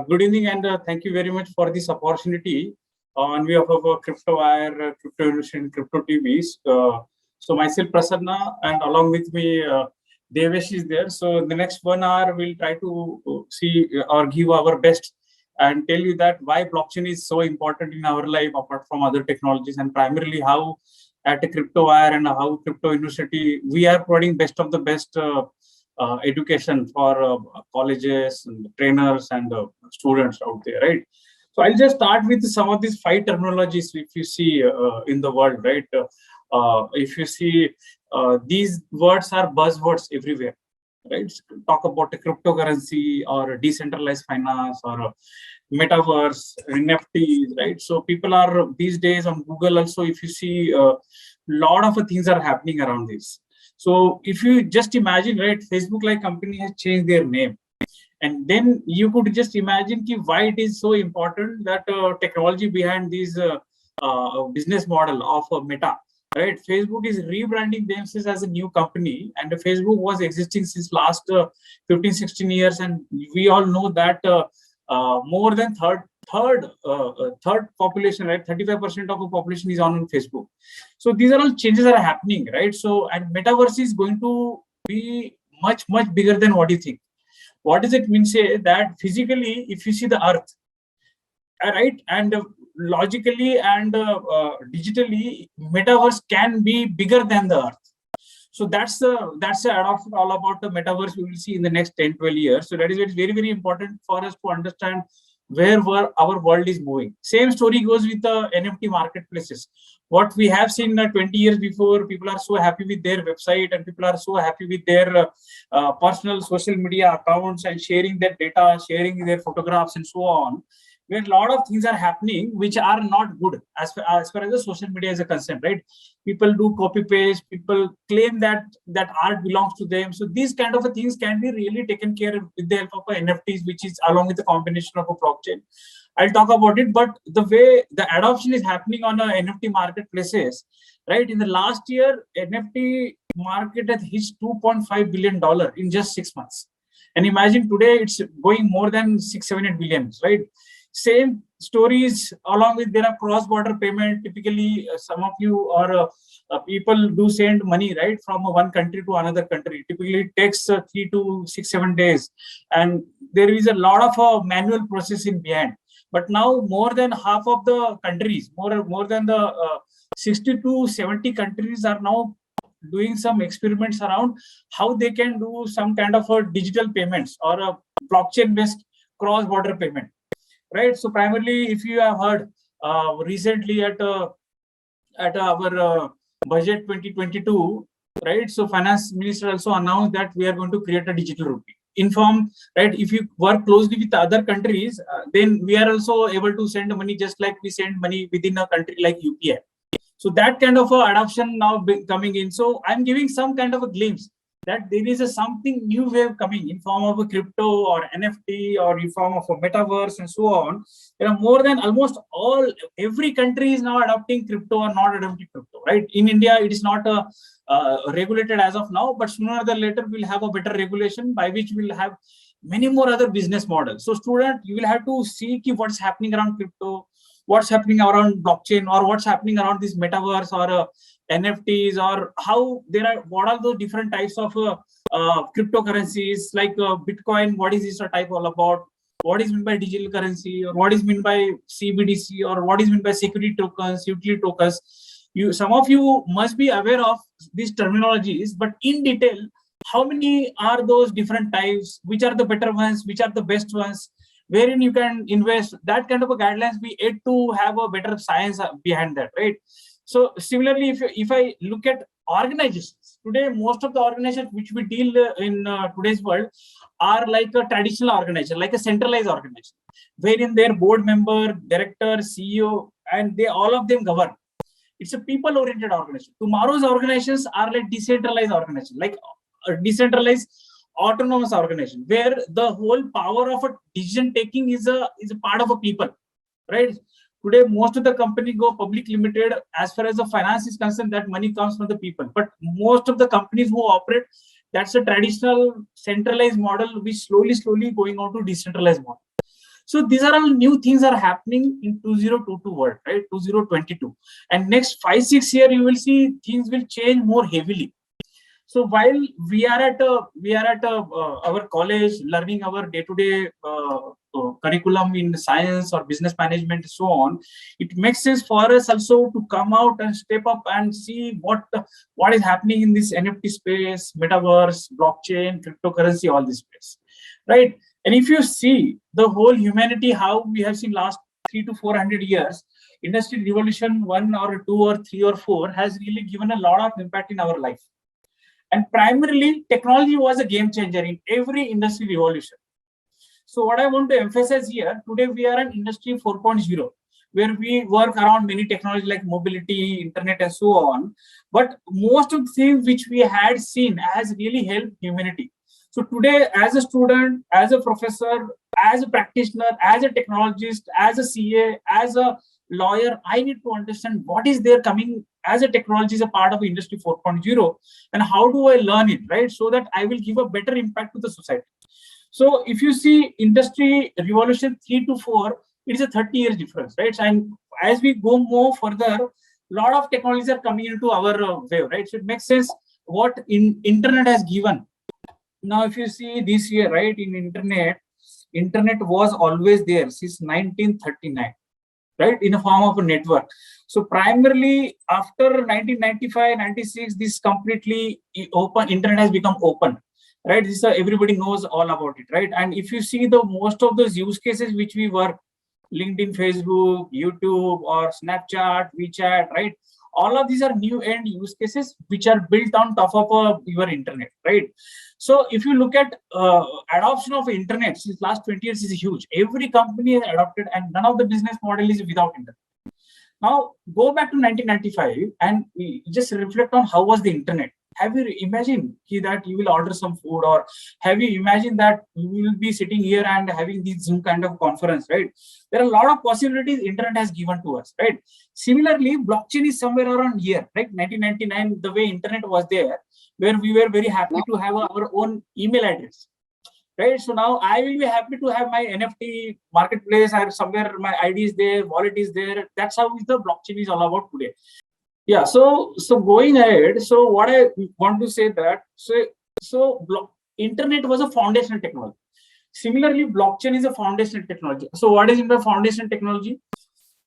Good evening, and thank you very much for this opportunity on behalf of Crypto Wire, Crypto Innovation, Crypto TVs. So myself, Prasanna, and along with me, Devesh is there. So in the next 1 hour, we'll try to see or give our best and tell you that why blockchain is so important in our life, apart from other technologies, and primarily how at a Crypto Wire and how Crypto University we are providing best of the best. Education for colleges and trainers and students out there, right? So I'll just start with some of these 5 terminologies if you see in the world, right? If you see these words are buzzwords everywhere, right? Talk about a cryptocurrency or a decentralized finance or a metaverse, NFTs, right? So people are these days on Google also, if you see a lot of things are happening around this. So if you just imagine, right, Facebook like company has changed their name, and then you could just imagine why it is so important that technology behind this business model of Meta, right? Facebook is rebranding themselves as a new company, and Facebook was existing since last 15-16 years, and we all know that more than third population, right? 35% of the population is on Facebook. So these are all changes that are happening, right? So, and metaverse is going to be much bigger than what you think. What does it mean? Say that physically, if you see the Earth, right, and logically and digitally, metaverse can be bigger than the Earth. So that's the adoption all about the metaverse we will see in the next 10-12 years. So that is very important for us to understand where our world is moving. Same story goes with the NFT marketplaces. What we have seen 20 years before, people are so happy with their website and people are so happy with their personal social media accounts and sharing their data, sharing their photographs and so on, where a lot of things are happening which are not good as far as the social media is concerned, right? People do copy paste, people claim that art belongs to them. So these kind of things can be really taken care of with the help of NFTs, which is along with the combination of a blockchain. I'll talk about it, but the way the adoption is happening on NFT marketplaces, right? In the last year, NFT market has hit $2.5 billion in just 6 months. And imagine today it's going more than 6-7 billion, right? Same stories along with there are cross-border payment. Typically, some of you or people do send money, right, from one country to another country. Typically, it takes 3 to 6-7 days, and there is a lot of manual process in behind. But now more than half of the countries, more than the 60 to 70 countries are now doing some experiments around how they can do some kind of a digital payments or a blockchain-based cross-border payment. Right. So primarily, if you have heard recently at our budget 2022, right? So finance minister also announced that we are going to create a digital rupee. Inform, right? If you work closely with other countries, then we are also able to send money just like we send money within a country like UPI. So that kind of adoption now coming in. So I'm giving some kind of a glimpse that there is something new wave coming in form of a crypto or NFT or in form of a metaverse and so on. There are more than almost every country is now adopting crypto or not adopting crypto, right? In India, it is not regulated as of now, but sooner or later we'll have a better regulation by which we'll have many more other business models. So student, you will have to see what's happening around crypto, what's happening around blockchain, or what's happening around this metaverse or NFTs, or how what are those different types of cryptocurrencies like Bitcoin. What is this type all about? What is meant by digital currency, or what is meant by CBDC, or what is meant by security tokens, utility tokens? Some of you must be aware of these terminologies, but in detail, how many are those different types? Which are the better ones? Which are the best ones? Wherein you can invest? That kind of a guidelines we aid to have a better science behind that, right? So similarly, if I look at organizations today, most of the organizations which we deal in today's world are like a traditional organization, like a centralized organization, wherein their board member, director, CEO, and they all of them govern. It's a people-oriented organization. Tomorrow's organizations are like decentralized organization, like a decentralized autonomous organization, where the whole power of a decision taking is a part of a people, right? Today, most of the company go public limited. As far as the finance is concerned, that money comes from the people. But most of the companies who operate, that's a traditional centralized model, which slowly going on to decentralized model. So these are all new things are happening in 2022 world, right? 2022, and next 5-6 years you will see things will change more heavily. So while we are at our college learning our day-to-day curriculum in science or business management and so on, it makes sense for us also to come out and step up and see what is happening in this NFT space, metaverse, blockchain, cryptocurrency, all this space, right? And if you see the whole humanity, how we have seen last 300 to 400 years, industry revolution 1 or 2 or 3 or 4 has really given a lot of impact in our life. And primarily, technology was a game changer in every industry revolution. So what I want to emphasize here, today we are an industry 4.0, where we work around many technologies like mobility, internet, and so on. But most of the things which we had seen has really helped humanity. So today, as a student, as a professor, as a practitioner, as a technologist, as a CA, as a lawyer, I need to understand what is there coming as a technology is a part of industry 4.0, and how do I learn it, right? So that I will give a better impact to the society. So if you see industry revolution 3 to 4, it is a 30 years difference, right? And as we go more further, a lot of technologies are coming into our wave, right? So it makes sense what internet has given. Now, if you see this year, right, in internet was always there since 1939. Right, in a form of a network. So primarily after 1995, 96, this completely open, internet has become open, right? This everybody knows all about it, right? And if you see the most of those use cases which we work, LinkedIn, Facebook, YouTube, or Snapchat, WeChat, right? All of these are new end use cases which are built on top of your internet, right? So if you look at adoption of internet since last 20 years is huge. Every company has adopted, and none of the business model is without internet. Now go back to 1995 and we just reflect on how was the internet. Have you imagined that you will order some food, or have you imagined that you will be sitting here and having this Zoom kind of conference, right? There are a lot of possibilities internet has given to us, right? Similarly, blockchain is somewhere around here, right? 1999, the way internet was there, where we were very happy to have our own email address, right? So now I will be happy to have my NFT marketplace, or somewhere my ID is there, wallet is there. That's how the blockchain is all about today. Yeah, so going ahead, so what I want to say that internet was a foundational technology. Similarly, blockchain is a foundational technology. So what is in the foundational technology?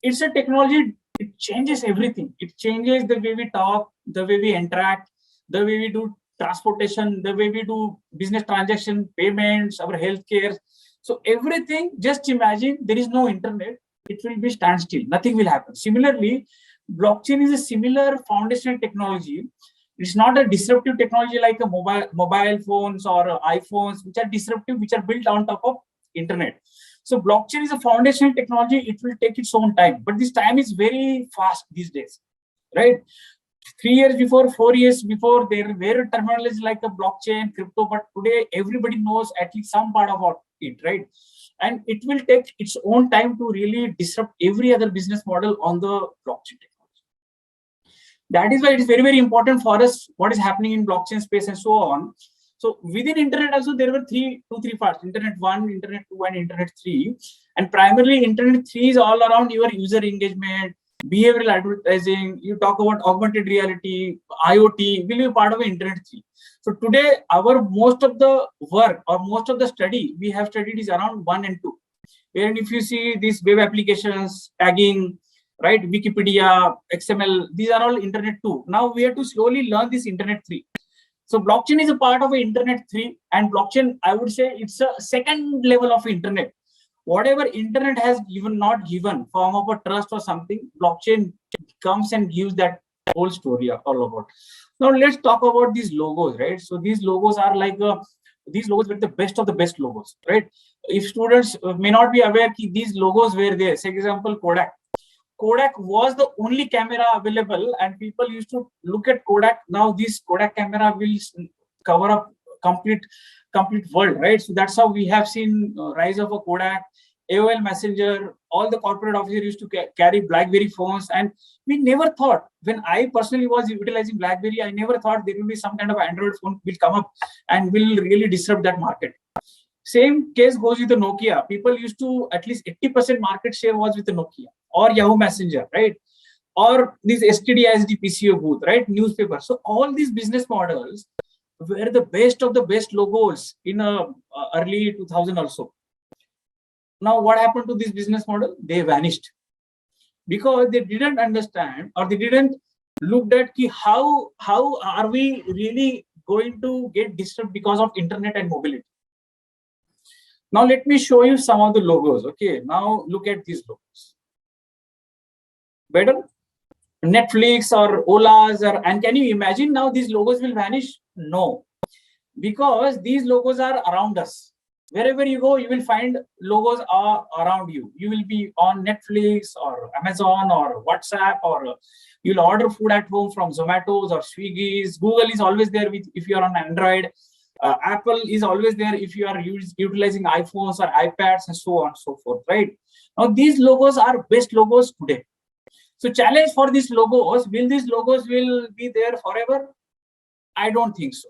It's a technology, it changes everything. It changes the way we talk, the way we interact, the way we do transportation, the way we do business transaction, payments, our healthcare. So everything, just imagine there is no internet, it will be standstill, nothing will happen. Similarly, blockchain is a similar foundational technology. It's not a disruptive technology like a mobile phones or iPhones, which are disruptive, which are built on top of internet. So blockchain is a foundational technology. It will take its own time, but this time is very fast these days, right? 3 years before, 4 years before, there were terminologies like a blockchain, crypto, but today everybody knows at least some part about it, right? And it will take its own time to really disrupt every other business model on the blockchain technology. That is why it is very, very important for us what is happening in blockchain space and so on. So within internet also there were two, three parts: internet 1, internet 2, and internet 3. And primarily internet 3 is all around your user engagement, behavioral advertising. You talk about augmented reality, IoT will be part of internet 3. So today our most of the work or most of the study we have studied is around 1 and 2. And if you see these web applications, tagging, right, Wikipedia, XML, these are all internet 2. Now we have to slowly learn this internet 3. So blockchain is a part of internet 3, and blockchain, I would say it's a second level of internet. Whatever internet has not given form of a trust or something, blockchain comes and gives that whole story all about. Now let's talk about these logos, right? So these logos are like these logos were the best of the best logos, right? If students may not be aware, these logos were there. For example, Kodak. Kodak was the only camera available, and people used to look at Kodak. Now this Kodak camera will cover up complete world, right? So that's how we have seen rise of a Kodak, AOL Messenger. All the corporate officers used to carry BlackBerry phones, and we never thought, when I personally was utilizing BlackBerry, I never thought there will be some kind of Android phone will come up and will really disrupt that market. Same case goes with the Nokia. People used to, at least 80% market share was with the Nokia or Yahoo Messenger, right? Or this STDISD PCO booth, right? Newspaper. So all these business models were the best of the best logos in early 2000 also. Now, what happened to this business model? They vanished because they didn't understand, or they didn't look at how are we really going to get disturbed because of internet and mobility. Now let me show you some of the logos. Okay, now look at these logos. Better? Netflix or Ola's, or, and can you imagine now these logos will vanish? No, because these logos are around us. Wherever you go, you will find logos are around you. You will be on Netflix or Amazon or WhatsApp, or you'll order food at home from Zomato's or Swiggy's. Google is always there with, if you are on Android. Apple is always there if you are utilizing iPhones or iPads and so on and so forth, right? Now these logos are best logos today. So challenge for these logos, will these logos will be there forever? I don't think so.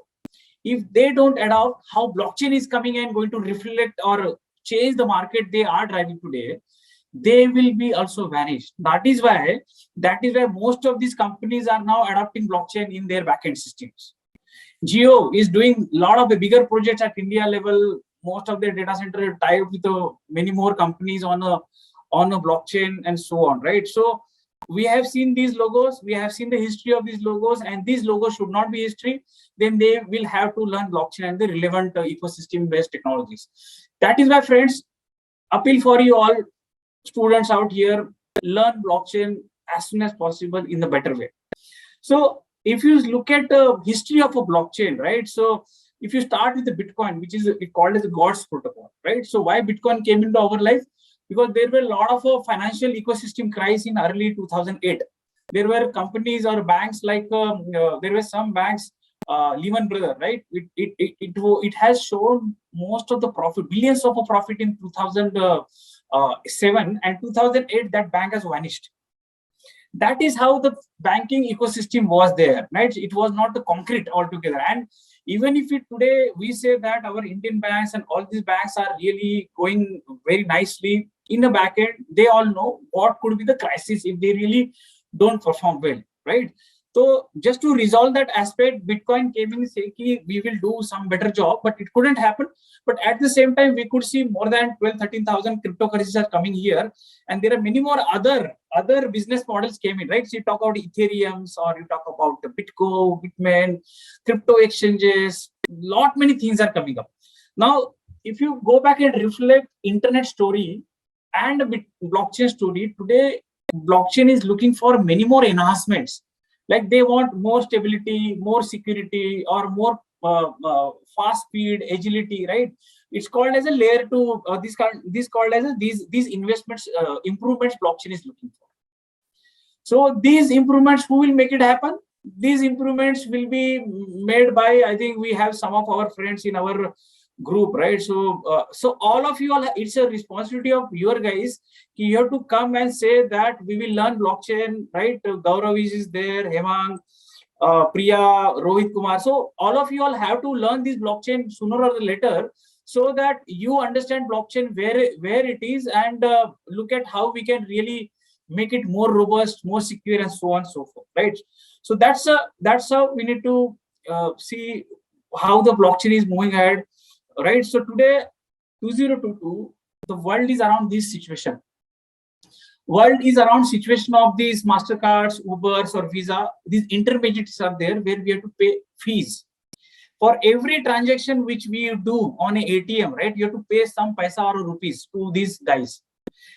If they don't adopt how blockchain is coming and going to reflect or change the market they are driving today, they will be also vanished. That is why most of these companies are now adopting blockchain in their backend systems. Jio is doing a lot of the bigger projects at India level. Most of their data center tied with many more companies on a blockchain and so on, right? So we have seen these logos, we have seen the history of these logos, and these logos should not be history. Then they will have to learn blockchain and the relevant ecosystem-based technologies. That is why, friends, appeal for you all students out here, learn blockchain as soon as possible in the better way. So if you look at the history of a blockchain, right? So if you start with the Bitcoin, which is called as the God's protocol, right? So why Bitcoin came into our life? Because there were a lot of financial ecosystem crisis in early 2008. There were companies or banks like there were some banks, Lehman Brothers, right? It has shown most of the profit, billions of a profit in 2007 and 2008. That bank has vanished. That is how the banking ecosystem was there, right? It was not the concrete altogether. And even if today we say that our Indian banks and all these banks are really going very nicely in the back end, they all know what could be the crisis if they really don't perform well, right? So just to resolve that aspect, Bitcoin came in and said, we will do some better job, but it couldn't happen. But at the same time, we could see more than 12,000-13,000 cryptocurrencies are coming here. And there are many more other business models came in, right? So you talk about Ethereums, or you talk about the Bitco, Bitmain, crypto exchanges, many things are coming up. Now, if you go back and reflect internet story and blockchain story, today, blockchain is looking for many more enhancements. Like they want more stability, more security, or more fast speed, agility, right? It's called as a layer 2. These investments, improvements blockchain is looking for. So these improvements, who will make it happen? These improvements will be made by, I think we have some of our friends in our group, right? So all of you, it's a responsibility of your guys. You have to come and say that we will learn blockchain, right? Gaurav is there, Hemang, Priya, Rohit Kumar. So all of you all have to learn this blockchain sooner or later, so that you understand blockchain where it is, and look at how we can really make it more robust, more secure, and so on and so forth, right? So that's how we need to see how the blockchain is moving ahead, right? So today, 2022, the world is around this situation. World is around situation of these Mastercards, Ubers, or Visa. These intermediaries are there where we have to pay fees. For every transaction which we do on an ATM, right, you have to pay some paisa or rupees to these guys.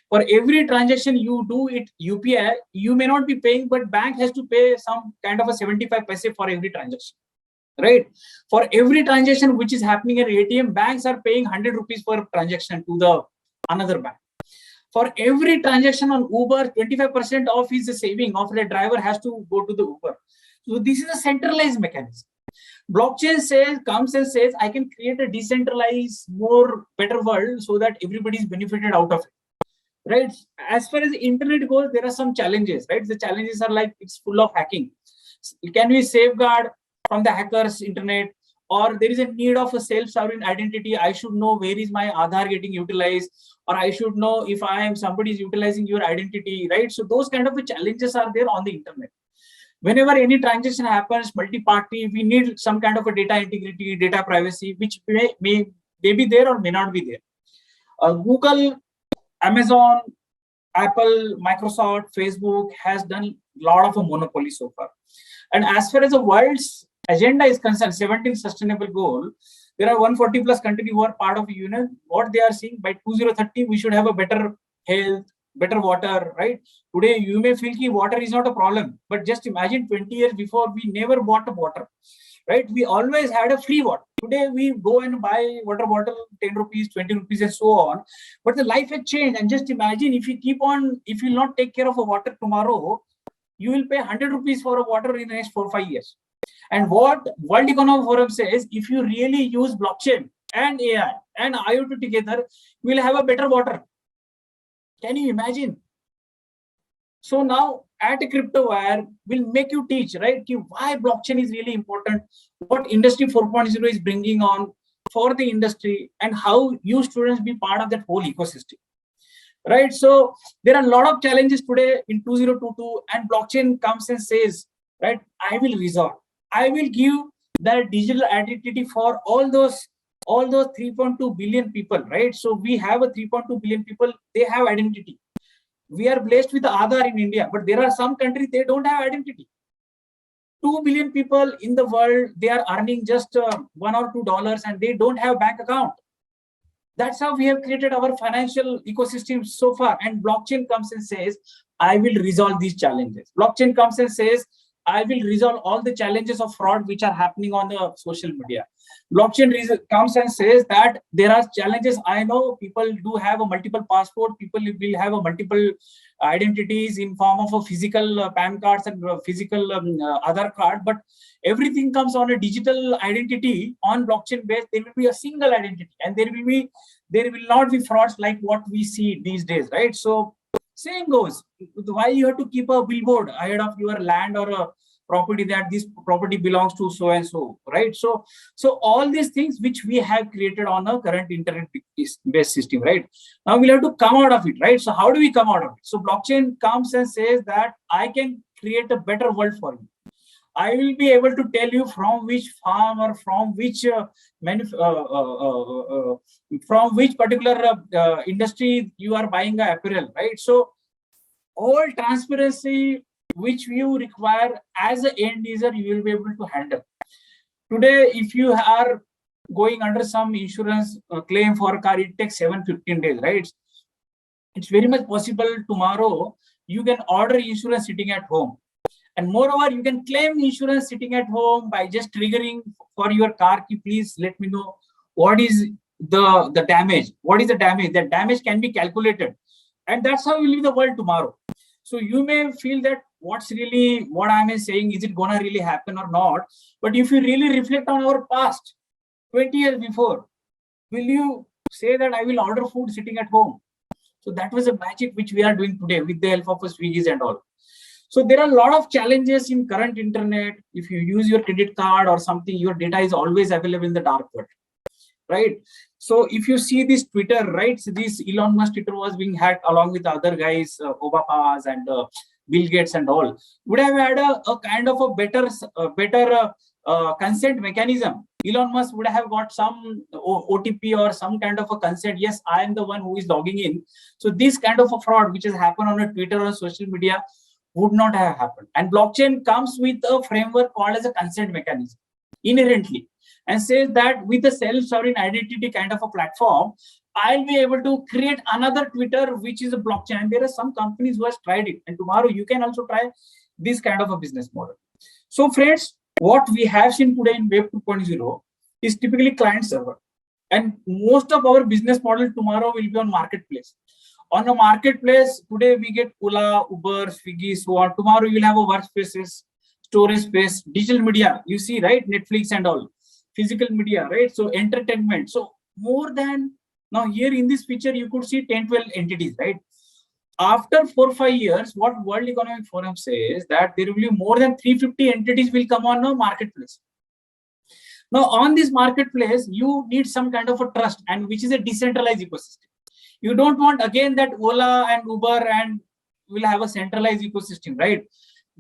For every transaction you do it UPI, you may not be paying, but bank has to pay some kind of a 75 paise for every transaction, right? For every transaction which is happening at ATM, banks are paying 100 rupees per transaction to the another bank. For every transaction on Uber, 25% of his saving of the driver has to go to the Uber. So this is a centralized mechanism. Blockchain comes and says, I can create a decentralized, more better world so that everybody is benefited out of it, right? As far as the internet goes, there are some challenges, right? The challenges are like it's full of hacking. Can we safeguard from the hackers internet, or there is a need of a self-sovereign identity. I should know where is my Aadhaar getting utilized, or I should know if somebody is utilizing your identity, right? So those kind of challenges are there on the internet. Whenever any transaction happens, multi-party, we need some kind of a data integrity, data privacy, which may be there or may not be there. Google, Amazon, Apple, Microsoft, Facebook has done a lot of a monopoly so far. And as far as the world's agenda is concerned, 17 sustainable goal, there are 140 plus countries who are part of the union. What they are saying, by 2030, we should have a better health, better water, right? Today, you may feel that water is not a problem, but just imagine 20 years before, we never bought water, right? We always had a free water. Today, we go and buy water bottle, 10 rupees, 20 rupees, and so on. But the life has changed. And just imagine if you will not take care of a water tomorrow, you will pay 100 rupees for a water in the next 4 or 5 years. And what World Economic Forum says, if you really use blockchain and AI and IoT together, we will have a better water. Can you imagine? So now at a crypto wire, we'll make you teach, right? Why blockchain is really important, what industry 4.0 is bringing on for the industry, and how you students be part of that whole ecosystem. Right, so there are a lot of challenges today in 2022, and blockchain comes and says, right, I will resolve. I will give that digital identity for all those 3.2 billion people, right? So we have a 3.2 billion people, they have identity. We are blessed with the Aadhaar in India, but there are some countries, they don't have identity. 2 billion people in the world, they are earning just $1 or $2 and they don't have bank account. That's how we have created our financial ecosystem so far. And blockchain comes and says, I will resolve these challenges. Blockchain comes and says, I will resolve all the challenges of fraud which are happening on the social media. Blockchain comes and says that there are challenges. I know people do have a multiple passport. People will have a multiple identities in form of a physical PAN cards and physical Aadhaar card. But everything comes on a digital identity on blockchain base. There will be a single identity, and there will not be frauds like what we see these days, right? So same goes. Why you have to keep a billboard ahead of your land or a property that this property belongs to so and so, right? So all these things which we have created on a current internet-based system, right? Now we'll have to come out of it, right? So how do we come out of it? So blockchain comes and says that I can create a better world for you. I will be able to tell you from which farm or from which particular industry you are buying the apparel, right? So all transparency which you require as an end user, you will be able to handle. Today, if you are going under some insurance claim for a car, it takes 7-15 days, right? It's very much possible tomorrow you can order insurance sitting at home. And moreover, you can claim insurance sitting at home by just triggering for your car. Please let me know what is the damage. What is the damage? That damage can be calculated. And that's how you live the world tomorrow. So you may feel that what I'm saying, is it gonna really happen or not? But if you really reflect on our past, 20 years before, will you say that I will order food sitting at home? So that was a magic which we are doing today with the help of Swiggy's and all. So there are a lot of challenges in current internet. If you use your credit card or something, your data is always available in the dark web, right? So if you see this Twitter, right? So this Elon Musk Twitter was being hacked along with other guys, Obama's and Bill Gates and all. Would have had a kind of a better consent mechanism. Elon Musk would have got some OTP or some kind of a consent. Yes, I am the one who is logging in. So this kind of a fraud which has happened on a Twitter or social media would not have happened. And blockchain comes with a framework called as a consent mechanism inherently, and says that with a self-sovereign identity kind of a platform, I'll be able to create another Twitter which is a blockchain. And there are some companies who has tried it, and tomorrow you can also try this kind of a business model. So friends, what we have seen today in Web 2.0 is typically client server, and most of our business model tomorrow will be on marketplace. On a marketplace, today we get Ola, Uber, Swiggy, so on. Tomorrow you will have a workspaces, storage space, digital media, you see, right? Netflix and all, physical media, right? So entertainment. So more than, now here in this picture, you could see 10, 12 entities, right? After 4 or 5 years, what World Economic Forum says that there will be more than 350 entities will come on a marketplace. Now, on this marketplace, you need some kind of a trust, and which is a decentralized ecosystem. You don't want again that Ola and Uber and will have a centralized ecosystem, right?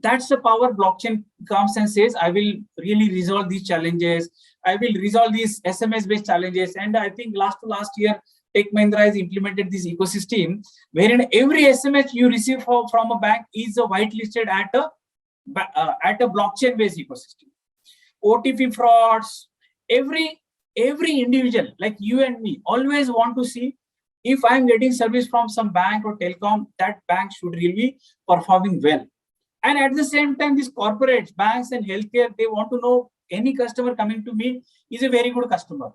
That's the power blockchain comes and says, I will really resolve these challenges. I will resolve these SMS-based challenges. And I think last year, Tech Mahindra has implemented this ecosystem wherein every SMS you receive from a bank is whitelisted at a blockchain-based ecosystem. OTP frauds, every individual like you and me always want to see if I'm getting service from some bank or telecom, that bank should really be performing well. And at the same time, these corporates, banks and healthcare, they want to know any customer coming to me is a very good customer.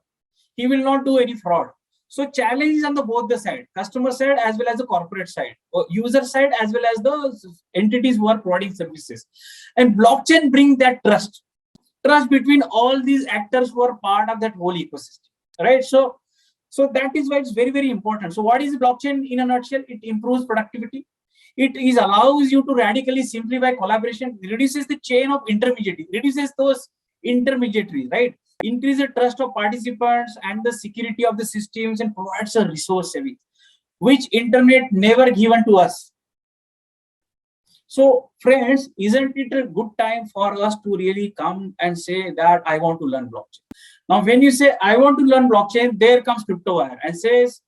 He will not do any fraud. So challenge is on both the side, customer side as well as the corporate side, or user side as well as the entities who are providing services. And blockchain brings that trust between all these actors who are part of that whole ecosystem, right? So that is why it's very, very important. So what is blockchain in a nutshell? It improves productivity. It allows you to radically simplify collaboration, reduces the chain of intermediary, reduces those intermediaries, right? Increase the trust of participants and the security of the systems, and provides a resource saving, which internet never given to us. So friends, isn't it a good time for us to really come and say that I want to learn blockchain? Now, when you say I want to learn blockchain, there comes CryptoWire and says,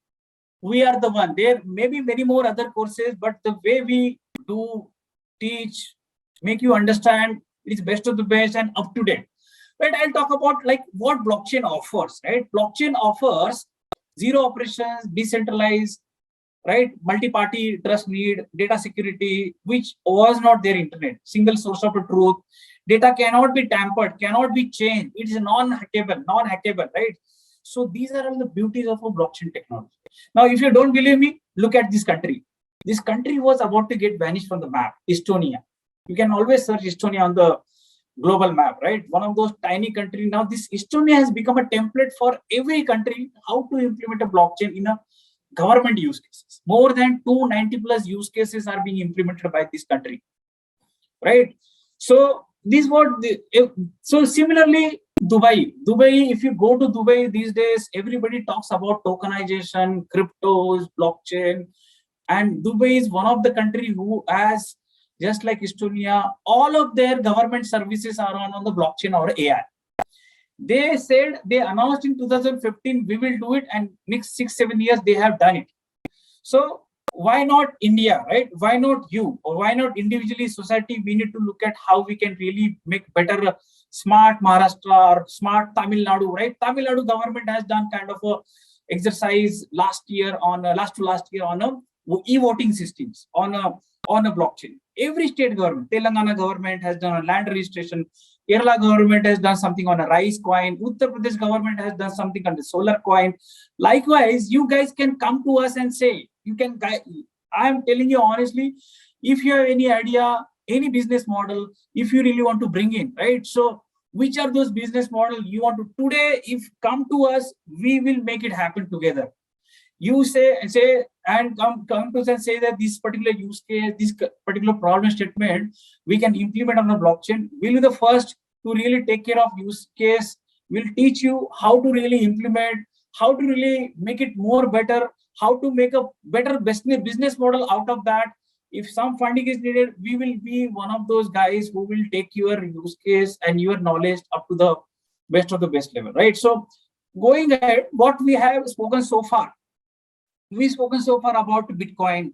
we are the one. There may be many more other courses, but the way we do teach, make you understand, it is best of the best and up to date. Right? I'll talk about like what blockchain offers, right? Blockchain offers zero operations, decentralized, right? Multi-party trust need, data security, which was not there in internet. Single source of the truth. Data cannot be tampered, cannot be changed. It is non-hackable, right? So these are all the beauties of a blockchain technology. Now, if you don't believe me, look at this country. This country was about to get vanished from the map, Estonia. You can always search Estonia on the global map, right? One of those tiny countries. Now, this Estonia has become a template for every country how to implement a blockchain in a government use cases. More than 290 plus use cases are being implemented by this country, right? So so similarly, Dubai, if you go to Dubai these days, everybody talks about tokenization, cryptos, blockchain, and Dubai is one of the country who has, just like Estonia, all of their government services are on the blockchain or AI. They announced in 2015, we will do it, and next 6-7 years they have done it. So why not India, right? Why not you? Or why not individually, society? We need to look at how we can really make better smart Maharashtra or smart Tamil Nadu, right? Tamil Nadu government has done kind of a exercise last to last year on a e-voting systems on a blockchain. Every state government, Telangana government has done a land registration, Kerala government has done something on a rice coin, Uttar Pradesh government has done something on the solar coin. Likewise, you guys can come to us and say, I am telling you honestly, if you have any idea, any business model, if you really want to bring in, right? So which are those business models you want to today, if come to us, we will make it happen together. You say and come to us and say that this particular use case, this particular problem statement, we can implement on a blockchain. We'll be the first to really take care of use case. We'll teach you how to really implement, how to really make it more better, how to make a better business model out of that. If some funding is needed, we will be one of those guys who will take your use case and your knowledge up to the best of the best level, right? So going ahead, what we have spoken so far. We've spoken so far about Bitcoin.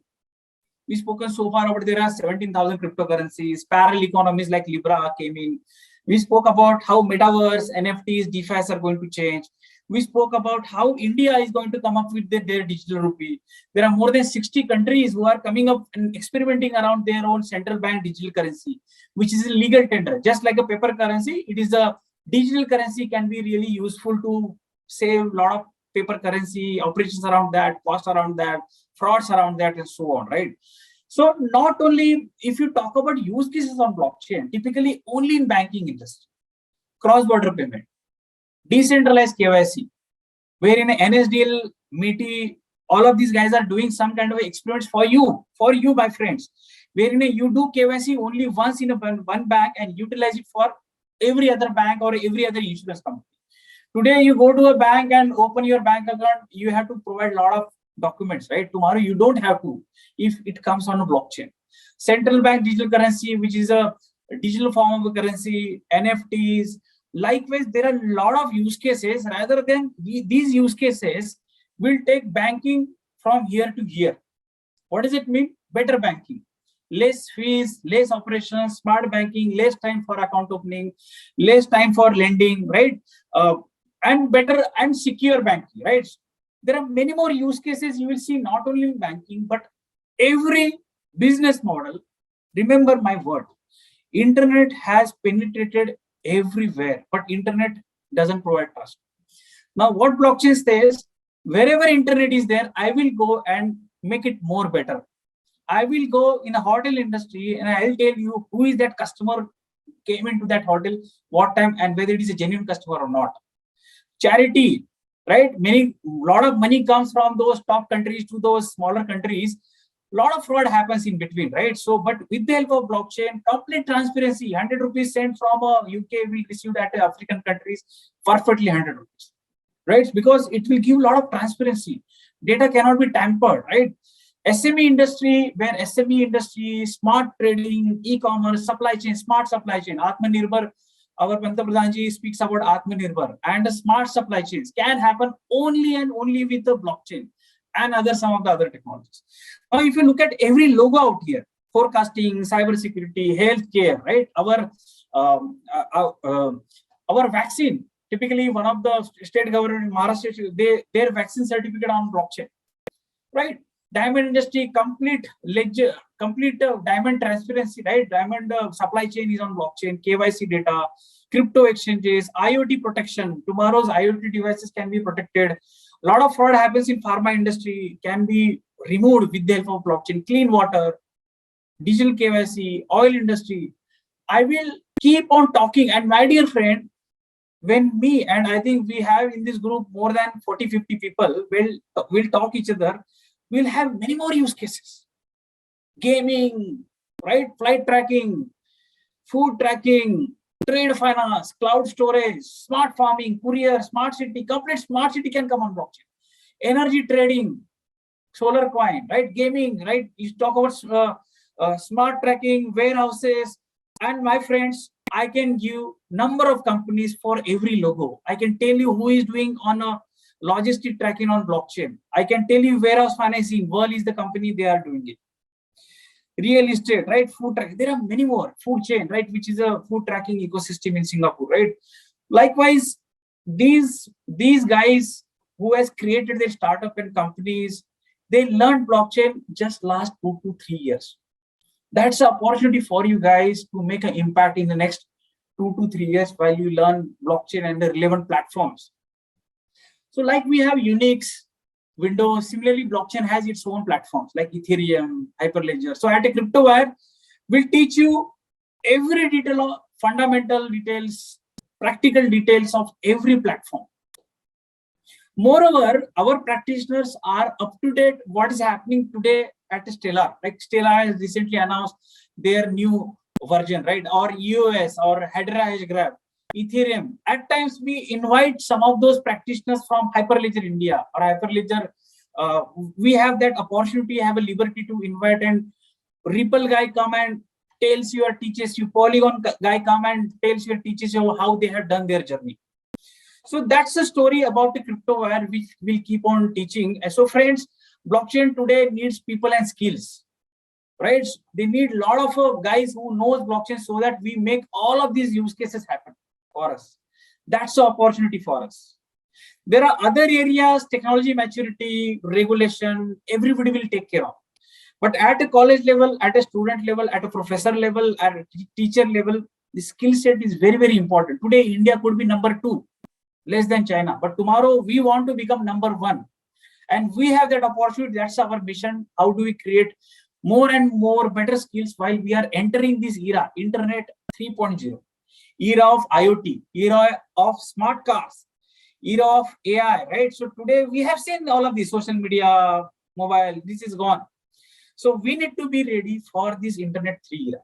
We've spoken so far about there are 17,000 cryptocurrencies, parallel economies like Libra came in. We spoke about how Metaverse, NFTs, DeFi are going to change. We spoke about how India is going to come up with their digital rupee. There are more than 60 countries who are coming up and experimenting around their own central bank digital currency, which is a legal tender. Just like a paper currency, it is a digital currency can be really useful to save a lot of paper currency, operations around that, cost around that, frauds around that, and so on, right? So not only if you talk about use cases on blockchain, typically only in banking industry, cross-border payment, decentralized KYC, wherein NSDL, MITI, all of these guys are doing some kind of experiments for you, my friends, wherein you do KYC only once in one bank and utilize it for every other bank or every other insurance company. Today, you go to a bank and open your bank account, you have to provide a lot of documents, right? Tomorrow, you don't have to if it comes on a blockchain. Central bank digital currency, which is a digital form of a currency, NFTs. Likewise, there are a lot of use cases. Rather than these use cases will take banking from here to here. What does it mean? Better banking. Less fees, less operations, smart banking, less time for account opening, less time for lending, right? And better and secure banking, right? There are many more use cases you will see, not only in banking, but every business model. Remember my word, internet has penetrated everywhere, but internet doesn't provide trust. Now, what blockchain says, wherever internet is there, I will go and make it more better. I will go in a hotel industry and I'll tell you who is that customer came into that hotel, what time, and whether it is a genuine customer or not. Charity, right? Lot of money comes from those top countries to those smaller countries. Lot of fraud happens in between, right? So, but with the help of blockchain, complete transparency, 100 rupees sent from a UK will receive at African countries, perfectly 100 rupees, right? Because it will give a lot of transparency. Data cannot be tampered, right? SME industry, where SME industry, smart trading, e-commerce, supply chain, smart supply chain, Atmanirbhar, our Pradhan Pradhanji speaks about Atmanirbhar, and the smart supply chains can happen only and only with the blockchain and some of the other technologies. Now, if you look at every logo out here, forecasting, cybersecurity, healthcare, right? Our vaccine, typically one of the state government in Maharashtra, their vaccine certificate on blockchain, right? Diamond industry, complete ledger, complete diamond transparency, right? Diamond supply chain is on blockchain, KYC data, crypto exchanges, IoT protection. Tomorrow's IoT devices can be protected. A lot of fraud happens in pharma industry, can be removed with the help of blockchain. Clean water, digital KYC, oil industry. I will keep on talking. And my dear friend, when me, and I think we have in this group more than 40-50 people, will talk each other, we'll have many more use cases. Gaming, right? Flight tracking, food tracking, trade finance, cloud storage, smart farming, courier, smart city, complete smart city can come on blockchain. Energy trading, solar coin, right? Gaming, right? You talk about smart tracking, warehouses, and my friends, I can give number of companies for every logo. I can tell you who is doing on a logistic tracking on blockchain. I can tell you warehouse financing, World is the company, they are doing it. Real estate, right? Food tracking, there are many more. Food chain, right? Which is a food tracking ecosystem in Singapore, right? Likewise, these guys who has created their startup and companies, they learned blockchain just last 2 to 3 years. That's an opportunity for you guys to make an impact in the next 2 to 3 years while you learn blockchain and the relevant platforms. So like we have Unix, Windows, similarly, blockchain has its own platforms like Ethereum, Hyperledger. So at a CryptoWire, we'll teach you every detail of fundamental details, practical details of every platform. Moreover, our practitioners are up to date what is happening today at Stellar. Like Stellar has recently announced their new version, right? Or EOS or Hedera Hgraph, Ethereum. At times we invite some of those practitioners from Hyperledger India or Hyperledger. We have that opportunity, have a liberty to invite, and Ripple guy come and tells you or teaches you, Polygon guy come and tells you or teaches you how they have done their journey. So that's the story about the CryptoWire, which we'll keep on teaching. So friends, blockchain today needs people and skills, right? They need a lot of guys who knows blockchain so that we make all of these use cases happen for us. That's the opportunity for us. There are other areas, technology maturity, regulation, everybody will take care of. But at a college level, at a student level, at a professor level, at a teacher level, the skill set is very, very important. Today, India could be number 2, less than China. But tomorrow, we want to become number 1. And we have that opportunity. That's our mission. How do we create more and more better skills while we are entering this era, Internet 3.0, era of IoT, era of smart cars, era of AI, right? So today, we have seen all of this, social media, mobile, this is gone. So we need to be ready for this Internet 3 era.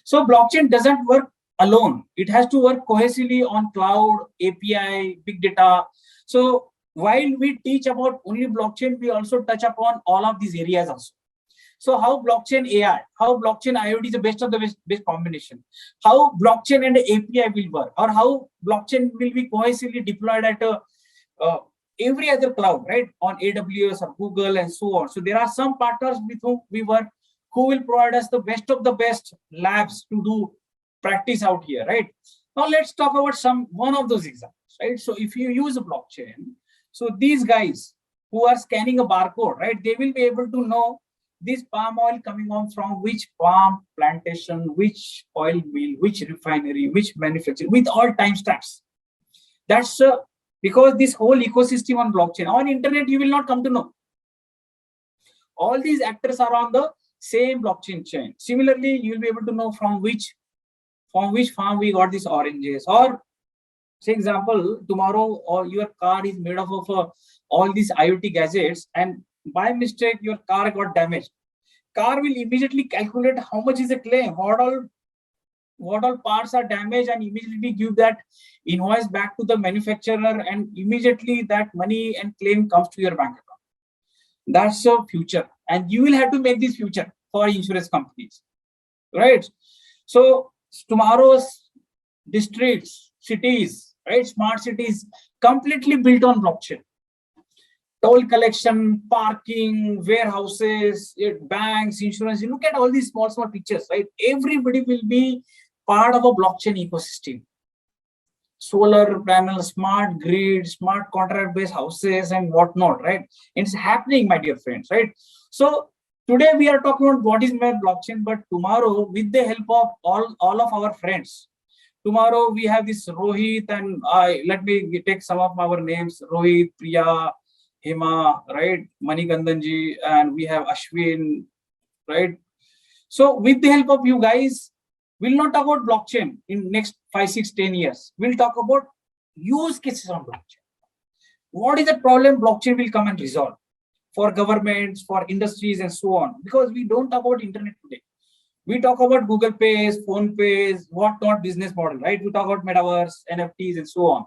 So blockchain doesn't work alone. It has to work cohesively on cloud, API, big data. So while we teach about only blockchain, we also touch upon all of these areas also. So how blockchain AI, how blockchain IoT is the best of the best combination, how blockchain and API will work, or how blockchain will be cohesively deployed at uh, every other cloud, right? On AWS or Google and so on. So there are some partners with whom we work who will provide us the best of the best labs to do practice out here, right? Now let's talk about one of those examples, right? So if you use a blockchain, so these guys who are scanning a barcode, right, they will be able to know this palm oil coming on from which palm plantation, which oil mill, which refinery, which manufacturer, with all timestamps. That's because this whole ecosystem on blockchain, on internet, you will not come to know. All these actors are on the same blockchain chain. Similarly, you will be able to know from which farm we got these oranges. Or say example, tomorrow or your car is made up of all these IoT gadgets, and by mistake your car got damaged. Car will immediately calculate how much is the claim, what all parts are damaged, and immediately give that invoice back to the manufacturer, and immediately that money and claim comes to your bank account. That's the future, and you will have to make this future for insurance companies, right? So tomorrow's districts, cities, right, smart cities, completely built on blockchain. Toll collection, parking, warehouses, banks, insurance. You look at all these small pictures, right? Everybody will be part of a blockchain ecosystem. Solar panels, smart grid, smart contract-based houses, and whatnot, right? It's happening, my dear friends, right? So today we are talking about what is my blockchain, but tomorrow, with the help of all of our friends, tomorrow we have this Rohit, and let me take some of our names: Rohit, Priya, Hema, right? Manikandanji, and we have Ashwin, right? So with the help of you guys, we'll not talk about blockchain in next 5, 6, 10 years. We'll talk about use cases on blockchain. What is the problem blockchain will come and resolve for governments, for industries, and so on? Because we don't talk about internet today. We talk about Google Pays, Phone Pays, whatnot business model, right? We talk about Metaverse, NFTs, and so on.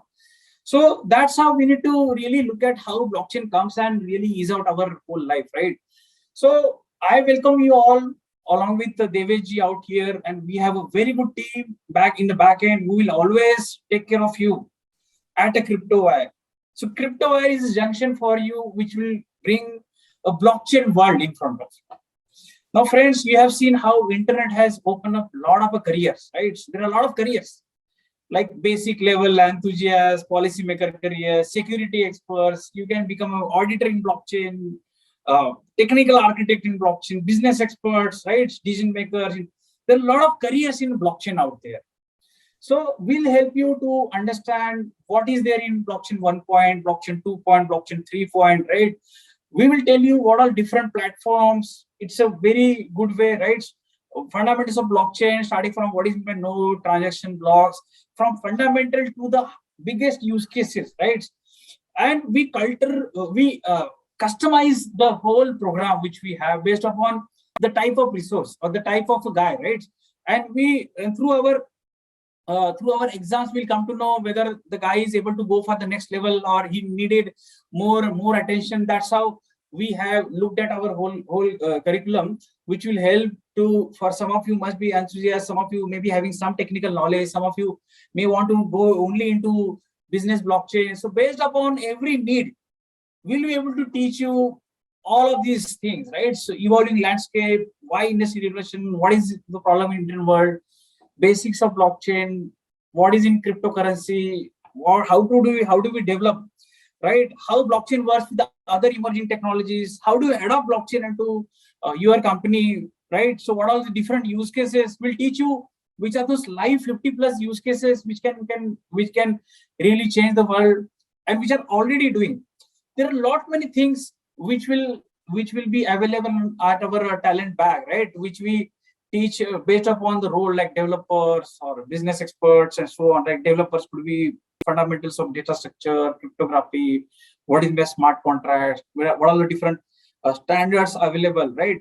So that's how we need to really look at how blockchain comes and really ease out our whole life, right? So I welcome you all along with the Deveji out here, and we have a very good team back in the back end who will always take care of you at a crypto wire. So crypto wire is a junction for you, which will bring a blockchain world in front of you. Now, friends, you have seen how internet has opened up a lot of careers, right? There are a lot of careers, like basic level enthusiasts, policymaker careers, security experts. You can become an auditor in blockchain, technical architect in blockchain, business experts, right? Decision makers. There are a lot of careers in blockchain out there. So we'll help you to understand what is there in blockchain 1 point, blockchain 2 point, blockchain 3 point, right? We will tell you what are different platforms. It's a very good way, right? Fundamentals of blockchain, starting from what is my node, transaction blocks, from fundamental to the biggest use cases, right? And we customize the whole program which we have based upon the type of resource or the type of a guy, right? And through our exams, we'll come to know whether the guy is able to go for the next level or he needed more attention. That's how we have looked at our whole curriculum, which will help to, for some of you must be enthusiasts, some of you may be having some technical knowledge, some of you may want to go only into business blockchain. So based upon every need, we'll be able to teach you all of these things, right? So evolving landscape, why industry revolution, what is the problem in Indian world, basics of blockchain, what is in cryptocurrency, how do we develop, right? How blockchain works with the other emerging technologies, how do you adopt blockchain into your company, right? So what are the different use cases? We'll teach you which are those live 50+ use cases which can really change the world and which are already doing. There are many things which will be available at our talent bag, right? Which we teach based upon the role, like developers or business experts and so on. Like developers could be fundamentals of data structure, cryptography, what is my smart contract, what are the different standards available, right?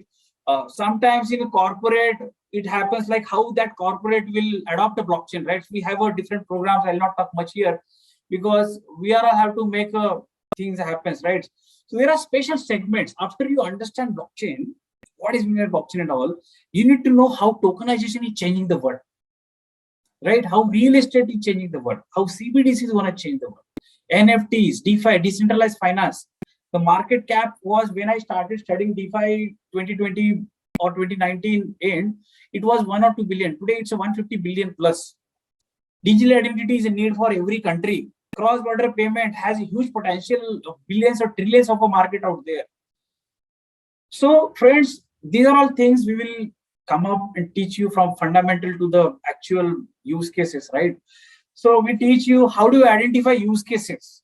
Sometimes in a corporate, it happens like how that corporate will adopt a blockchain, right? We have a different programs. I'll not talk much here because we are have to make things happen, right? So there are special segments. After you understand blockchain, what is mean by blockchain and all, you need to know how tokenization is changing the world, right? How real estate is changing the world, how CBDC is going to change the world, NFTs, DeFi, decentralized finance. The market cap was, when I started studying DeFi 2020 or 2019 end, it was 1 or 2 billion. Today it's a 150 billion plus. Digital identity is a need for every country. Cross-border payment has a huge potential of billions or trillions of a market out there. So friends, these are all things we will come up and teach you from fundamental to the actual use cases, right? So we teach you how do you identify use cases,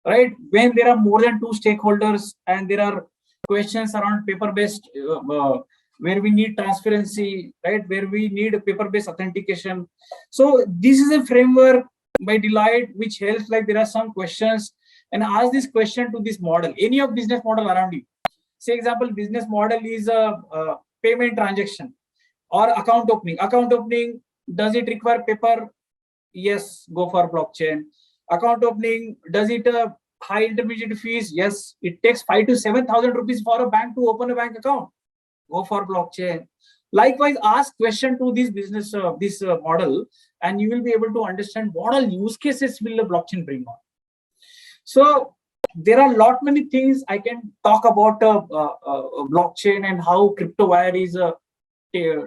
right? When there are more than 2 stakeholders and there are questions around paper-based, where we need transparency, right? Where we need a paper-based authentication. So this is a framework by Deloitte, which helps, like there are some questions and ask this question to this model, any of business model around you. Say example, business model is a payment transaction or account opening. Account opening, does it require paper? Yes, go for blockchain. Account opening, does it high intermediate fees? Yes, it takes 5,000 to 7,000 rupees for a bank to open a bank account. Go for blockchain. Likewise, ask question to this business, model, and you will be able to understand what all use cases will the blockchain bring on. So there are many things I can talk about blockchain and how CryptoWire is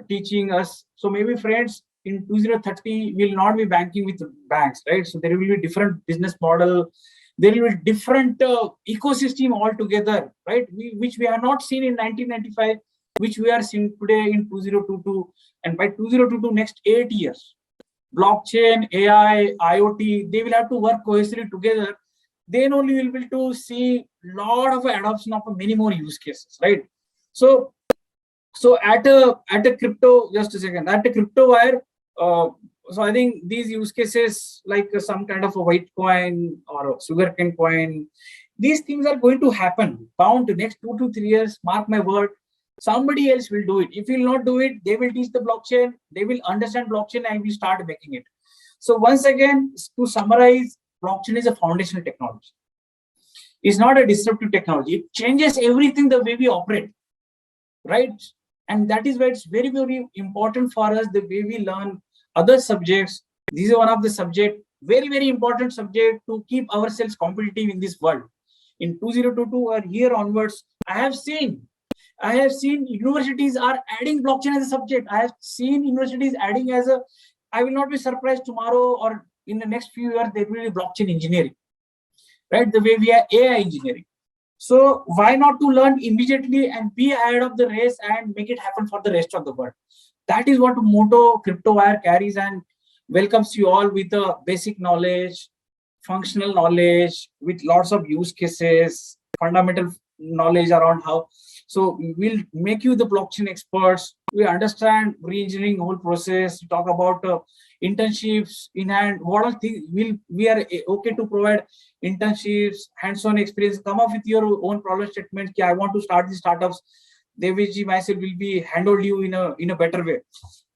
teaching us. So maybe friends, in 2030, we'll not be banking with banks, right? So there will be different business model. There will be different ecosystem altogether, right? Which we have not seen in 1995, which we are seeing today in 2022. And by 2022, next 8 years, blockchain, AI, IoT, they will have to work cohesively together. Then only we'll be able to see lot of adoption of many more use cases, right? So at a crypto, just a second, at a CryptoWire, so I think these use cases like some kind of a white coin or a sugarcane coin, these things are going to happen. Bound to next 2 to 3 years, mark my word, somebody else will do it. If you will not do it, they will teach the blockchain, they will understand blockchain and will start making it. So once again, to summarize, blockchain is a foundational technology. It's not a disruptive technology. It changes everything the way we operate, right? And that is why it's very, very important for us the way we learn other subjects. This is one of the subject, very, very important subject to keep ourselves competitive in this world. In 2022 or here onwards, I have seen universities are adding blockchain as a subject. I have seen universities adding as a, I will not be surprised tomorrow or in the next few years, there will be blockchain engineering, right? The way we are AI engineering. So why not to learn immediately and be ahead of the race and make it happen for the rest of the world? That is what motto CryptoWire carries and welcomes you all with a basic knowledge, functional knowledge, with lots of use cases, fundamental knowledge around how. So we'll make you the blockchain experts. We understand re-engineering whole process. We talk about internships in hand. What all things we are okay to provide internships, hands-on experience. Come up with your own problem statement. I want to start these startups. Deviji myself will be handled you in a better way.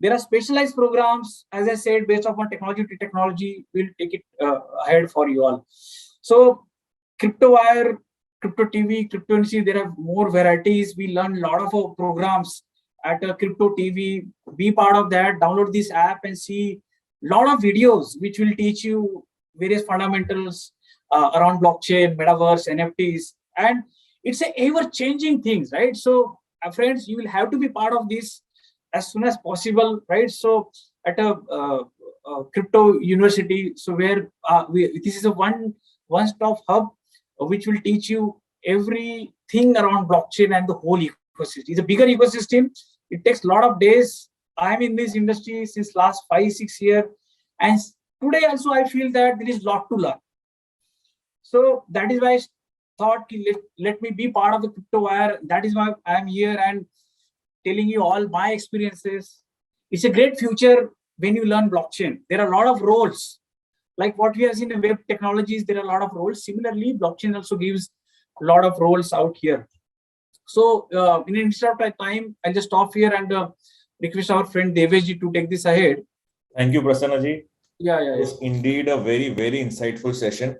There are specialized programs, as I said, based upon technology to technology. We'll take it ahead for you all. So CryptoWire, Crypto TV, Crypto NC, there are more varieties. We learn a lot of programs at Crypto TV. Be part of that. Download this app and see a lot of videos which will teach you various fundamentals around blockchain, Metaverse, NFTs, and it's a ever-changing things, right? So friends, you will have to be part of this as soon as possible, right? So at a crypto university, so where this is a one-stop hub which will teach you everything around blockchain and the whole ecosystem. It's a bigger ecosystem. It takes a lot of days. I'm in this industry since last 5-6 years, and today also I feel that there is a lot to learn. So that is why I thought, let me be part of the CryptoWire. That is why I'm here and telling you all my experiences. It's a great future when you learn blockchain. There are a lot of roles. Like what we have seen in web technologies, there are a lot of roles. Similarly, blockchain also gives a lot of roles out here. So in the interest of time, I'll just stop here and request our friend Deveji to take this ahead. Thank you, Prasannaji. Yeah. It was indeed a very, very insightful session.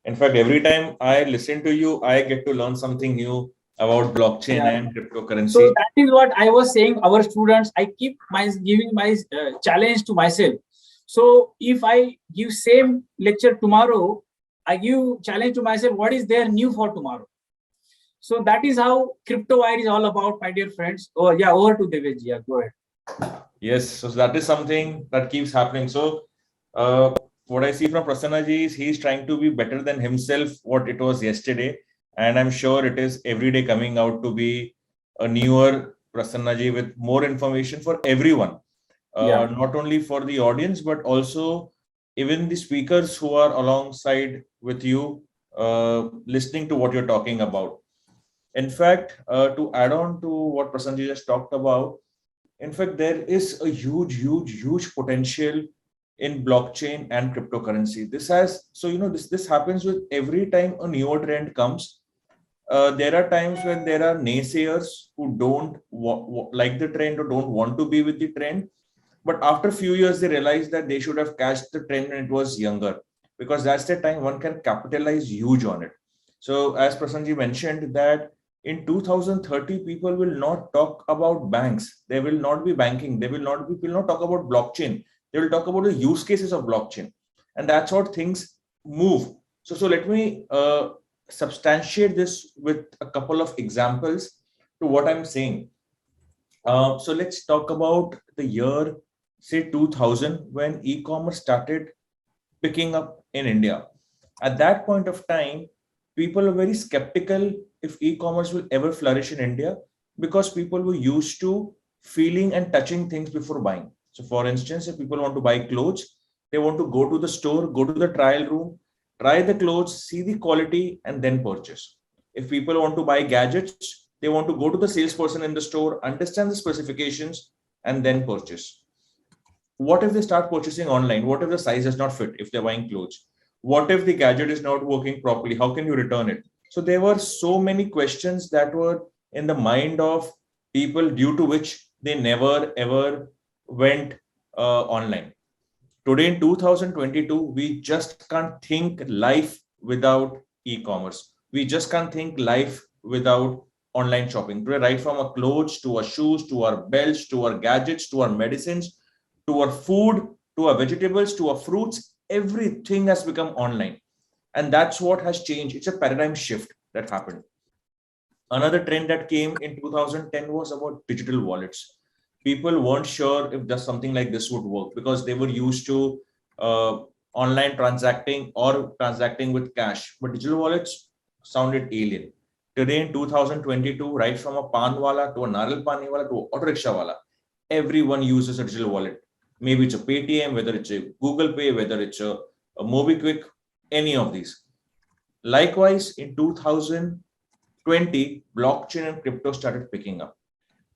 In fact, every time I listen to you, I get to learn something new about blockchain and cryptocurrency. So that is what I was saying. Our students, I keep giving my challenge to myself. So if I give same lecture tomorrow, I give challenge to myself. What is there new for tomorrow? So that is how crypto wire is all about, my dear friends. Oh yeah, over to Deveji. Yeah, go ahead. Yes, so that is something that keeps happening. So what I see from Prasannaji is he's trying to be better than himself, what it was yesterday. And I'm sure it is every day coming out to be a newer Prasannaji with more information for everyone. Not only for the audience, but also even the speakers who are alongside with you, listening to what you're talking about. In fact, to add on to what Prasanji just talked about, in fact, there is a huge potential in blockchain and cryptocurrency. This has, so this happens with every time a newer trend comes. There are times when there are naysayers who don't like the trend or don't want to be with the trend. But after a few years, they realize that they should have catched the trend when it was younger, because that's the time one can capitalize huge on it. So as Prasanji mentioned that in 2030, people will not talk about banks. They will not be banking. They will not talk about blockchain. They will talk about the use cases of blockchain. And that's how things move. So let me substantiate this with a couple of examples to what I'm saying. So let's talk about the year, say 2000, when e-commerce started picking up in India. At that point of time, people were very skeptical if e-commerce will ever flourish in India, because people were used to feeling and touching things before buying. So for instance, if people want to buy clothes, they want to go to the store, go to the trial room, try the clothes, see the quality, and then purchase. If people want to buy gadgets, they want to go to the salesperson in the store, understand the specifications, and then purchase. What if they start purchasing online? What if the size does not fit if they're buying clothes? What if the gadget is not working properly? How can you return it? So there were so many questions that were in the mind of people, due to which they never ever went online. Today in 2022, we just can't think life without e-commerce. We just can't think life without online shopping. Today, right from our clothes to our shoes, to our belts, to our gadgets, to our medicines, to our food, to our vegetables, to our fruits, everything has become online. And that's what has changed. It's a paradigm shift that happened. Another trend that came in 2010 was about digital wallets. People weren't sure if there's something like this would work, because they were used to online transacting or transacting with cash. But digital wallets sounded alien. Today in 2022, right from a pan wala to a naral pani wala to a auto rickshaw wala, everyone uses a digital wallet. Maybe it's a Paytm, whether it's a Google Pay, whether it's a MobiKwik, any of these. Likewise, in 2020, blockchain and crypto started picking up.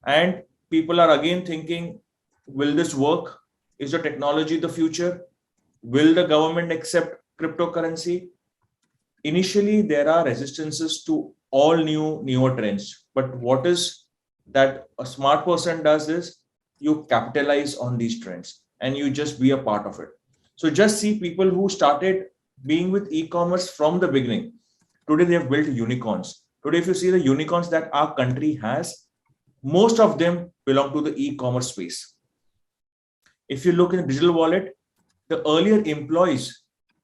And people are again thinking, will this work? Is the technology the future? Will the government accept cryptocurrency? Initially, there are resistances to all newer trends. But what is that a smart person does is you capitalize on these trends and you just be a part of it. So just see people who started being with e-commerce from the beginning. Today, they have built unicorns. Today, if you see the unicorns that our country has, most of them belong to the e-commerce space. If you look in the digital wallet, the earlier employees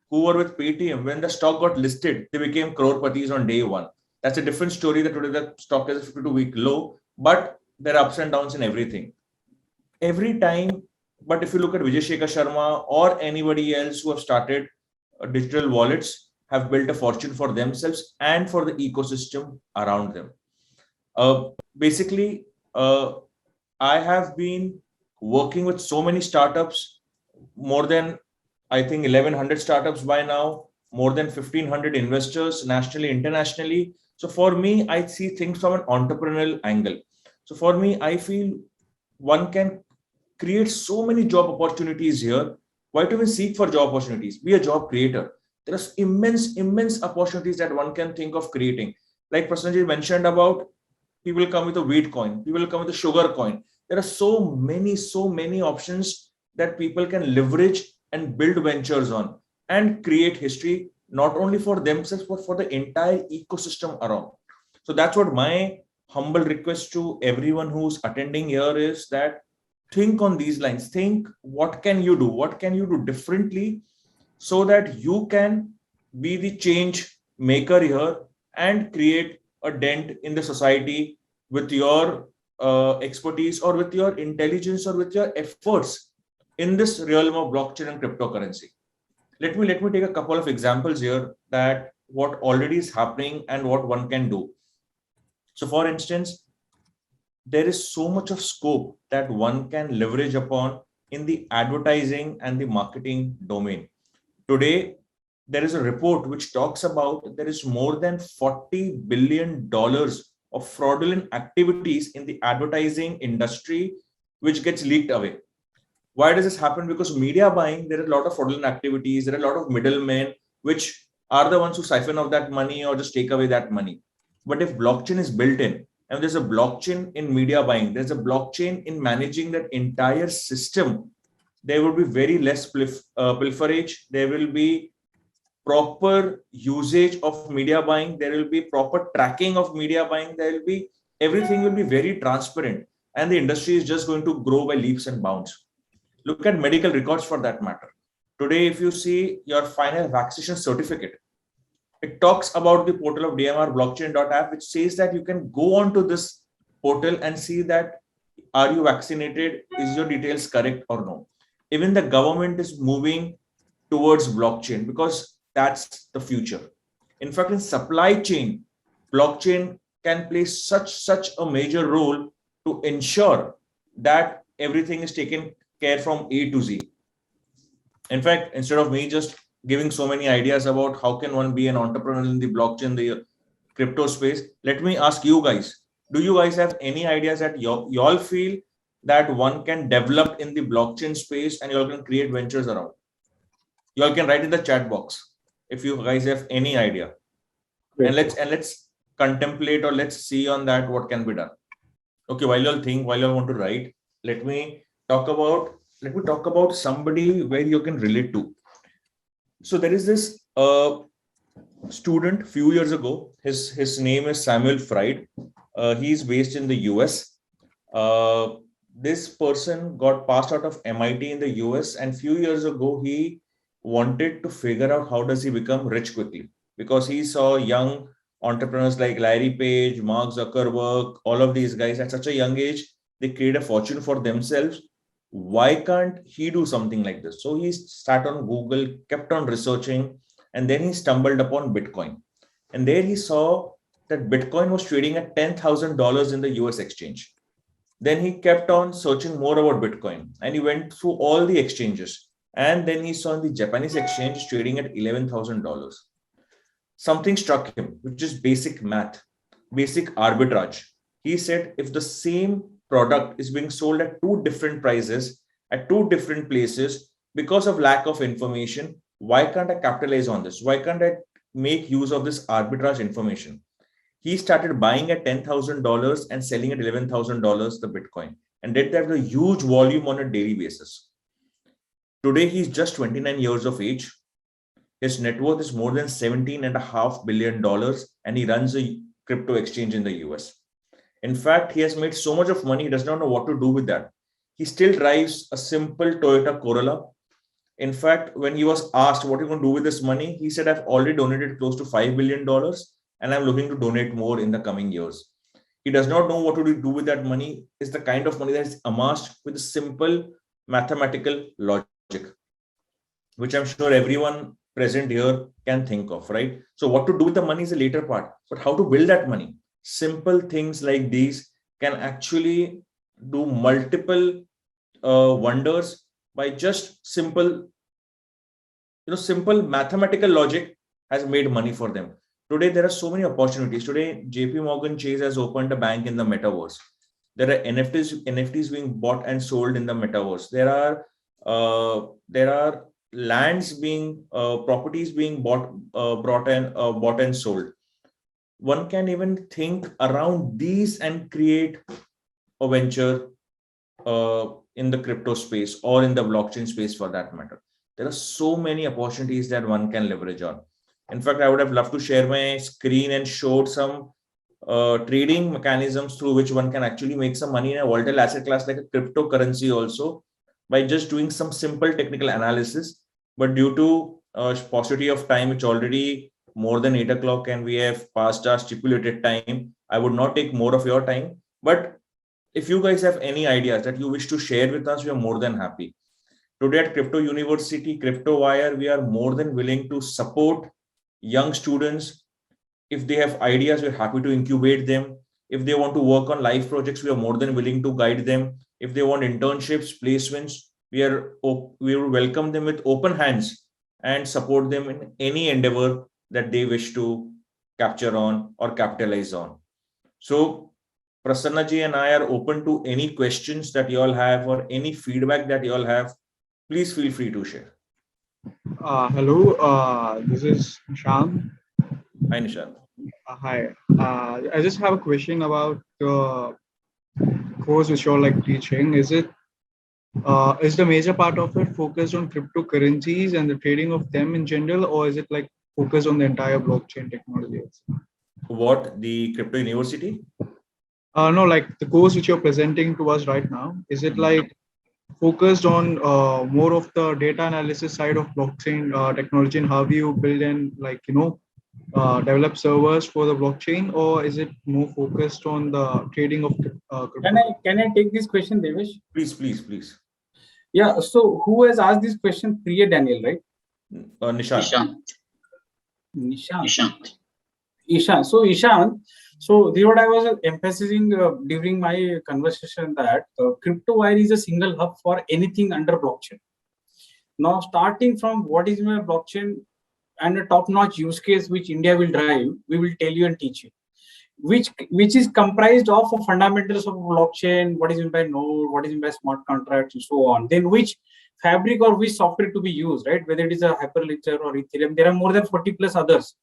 who were with Paytm, when the stock got listed, they became crore-patis on day one. That's a different story, that today the stock is a 52-week low, but there are ups and downs in everything. Every time, but if you look at Vijay Shekhar Sharma or anybody else who have started digital wallets, have built a fortune for themselves and for the ecosystem around them. Basically, I have been working with so many startups, more than, I think, 1,100 startups by now, more than 1,500 investors nationally, internationally. So for me, I see things from an entrepreneurial angle. So for me, I feel one can create so many job opportunities here. Why do we seek for job opportunities? Be a job creator. There are immense opportunities that one can think of creating. Like Prasanji mentioned about People will come with a wheat coin. People will come with a sugar coin. There are so many options that people can leverage and build ventures on and create history, not only for themselves, but for the entire ecosystem around. So that's what my humble request to everyone who's attending here is, that think on these lines. Think, what can you do? What can you do differently so that you can be the change maker here and create a dent in the society with your expertise or with your intelligence or with your efforts in this realm of blockchain and cryptocurrency. Let me take a couple of examples here, that what already is happening and what one can do. So for instance, there is so much of scope that one can leverage upon in the advertising and the marketing domain. Today, there is a report which talks about there is more than $40 billion of fraudulent activities in the advertising industry, which gets leaked away. Why does this happen? Because media buying, there are a lot of fraudulent activities, there are a lot of middlemen, which are the ones who siphon off that money or just take away that money. But if blockchain is built in, and there's a blockchain in media buying, there's a blockchain in managing that entire system, there will be very less pilferage. There will be proper usage of media buying. There will be proper tracking of media buying. There will be, everything will be very transparent, and the industry is just going to grow by leaps and bounds. Look at medical records for that matter. Today, if you see your final vaccination certificate, it talks about the portal of DMR blockchain.app, which says that you can go onto this portal and see that, are you vaccinated? Is your details correct or no? Even the government is moving towards blockchain because that's the future. In fact, in supply chain, blockchain can play such a major role to ensure that everything is taken care from A to Z. In fact, instead of me just giving so many ideas about how can one be an entrepreneur in the blockchain, the crypto space, let me ask you guys, do you guys have any ideas that y'all feel that one can develop in the blockchain space and y'all can create ventures around? Y'all can write in the chat box if you guys have any idea. Great. And let's contemplate, or let's see on that what can be done. Okay, while y'all think, while y'all want to write, let me talk about somebody where you can relate to. So there is this student few years ago. His name is Samuel Fried. He's based in the US. This person got passed out of MIT in the US, and few years ago he wanted to figure out how does he become rich quickly, because he saw young entrepreneurs like Larry Page, Mark Zuckerberg, all of these guys at such a young age, they create a fortune for themselves. Why can't he do something like this? So he sat on Google, kept on researching, and then he stumbled upon Bitcoin. And there he saw that Bitcoin was trading at $10,000 in the US exchange. Then he kept on searching more about Bitcoin, and he went through all the exchanges. And then he saw the Japanese exchange trading at $11,000. Something struck him, which is basic math, basic arbitrage. He said, if the same product is being sold at two different prices at two different places because of lack of information, why can't I capitalize on this? Why can't I make use of this arbitrage information? He started buying at $10,000 and selling at $11,000 the Bitcoin, and did that with a huge volume on a daily basis. Today, he's just 29 years of age. His net worth is more than $17.5 billion, and he runs a crypto exchange in the US. In fact, he has made so much of money, he does not know what to do with that. He still drives a simple Toyota Corolla. In fact, when he was asked what are you going to do with this money, he said, I've already donated close to $5 billion, and I'm looking to donate more in the coming years. He does not know what to do with that money. It's the kind of money that is amassed with a simple mathematical logic, which I'm sure everyone present here can think of, right? So what to do with the money is the later part, but how to build that money? Simple things like these can actually do multiple wonders by just simple mathematical logic has made money for them. Today, there are so many opportunities. Today, JP Morgan Chase has opened a bank in the Metaverse. There are NFTs being bought and sold in the Metaverse. There are lands being, properties being bought and sold. one can even think around these and create a venture in the crypto space or in the blockchain space for that matter. There are so many opportunities that one can leverage on. In fact, I would have loved to share my screen and show some trading mechanisms through which one can actually make some money in a volatile asset class like a cryptocurrency also by just doing some simple technical analysis. But due to paucity of time, it's already more than 8 o'clock and we have passed our stipulated time. I would not take more of your time. But if you guys have any ideas that you wish to share with us, we are more than happy. Today at Crypto University, Crypto Wire, we are more than willing to support young students. If they have ideas, we're happy to incubate them. If they want to work on live projects, we are more than willing to guide them. If they want internships, placements, we will welcome them with open hands and support them in any endeavor that they wish to capture on or capitalize on. So Prasanna ji and I are open to any questions that you all have or any feedback that you all have. Please feel free to share. Hello, this is Sham. Hi, Nishant. Hi. I just have a question about the course which you're like teaching. Is the major part of it focused on cryptocurrencies and the trading of them in general, or is it like focused on the entire blockchain technology? What, the Crypto University? No, like the course which you're presenting to us right now, is it like focused on more of the data analysis side of blockchain technology and how do you build and like develop servers for the blockchain, or is it more focused on the trading of crypto? Can I take this question, Devesh? Please. Yeah. So who has asked this question? Priya Daniel, right? Nishant. Ishan. So Ishan. So this is what I was emphasizing during my conversation, that Crypto Wire is a single hub for anything under blockchain. Now, starting from what is my blockchain and a top-notch use case which India will drive, we will tell you and teach you. Which is comprised of fundamentals of blockchain, what is meant by node, what is meant by smart contracts, and so on. Then which fabric or which software to be used, right? Whether it is a Hyperledger or Ethereum, there are more than 40 plus others.